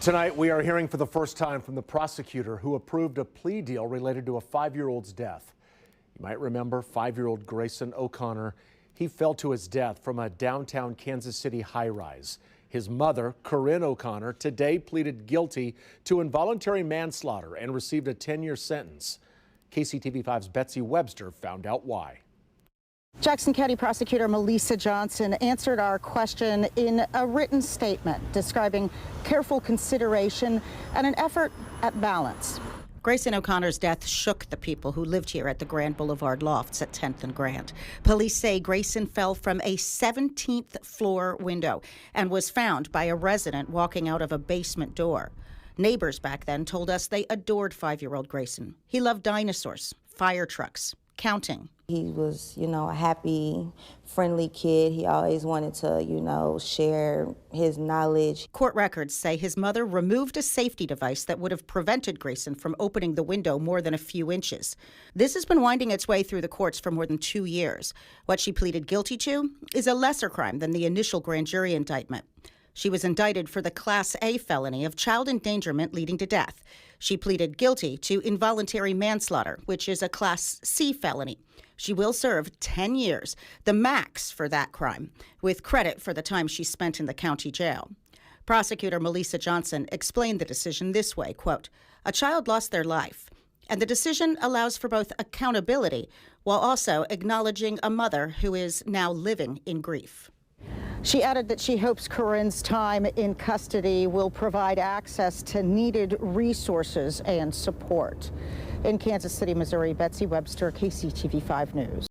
Tonight, we are hearing for the first time from the prosecutor who approved a plea deal related to a 5-year-old's death. You might remember 5-year-old Corrinne O'Connor. He fell to his death from a downtown Kansas City high-rise. His mother, Corrinne O'Connor, today pleaded guilty to involuntary manslaughter and received a 10-year sentence. KCTV5's Betsy Webster found out why. Jackson County Prosecutor Melissa Johnson answered our question in a written statement describing careful consideration and an effort at balance. Corrinne O'Connor's death shook the people who lived here at the Grand Boulevard Lofts at 10th and Grand. Police say Corrinne fell from a 17th floor window and was found by a resident walking out of a basement door. Neighbors back then told us they adored 5-year-old Corrinne. He loved dinosaurs, fire trucks, counting. He was, a happy, friendly kid. He always wanted to, share his knowledge. Court records say his mother removed a safety device that would have prevented Corrinne from opening the window more than a few inches. This has been winding its way through the courts for more than 2 years. What she pleaded guilty to is a lesser crime than the initial grand jury indictment. She was indicted for the Class A felony of child endangerment leading to death. She pleaded guilty to involuntary manslaughter, which is a Class C felony. She will serve 10 years, the max for that crime, with credit for the time she spent in the county jail. Prosecutor Melissa Johnson explained the decision this way, quote, "A child lost their life, and the decision allows for both accountability while also acknowledging a mother who is now living in grief." She added that she hopes Corrinne's time in custody will provide access to needed resources and support. In Kansas City, Missouri, Betsy Webster, KCTV5 News.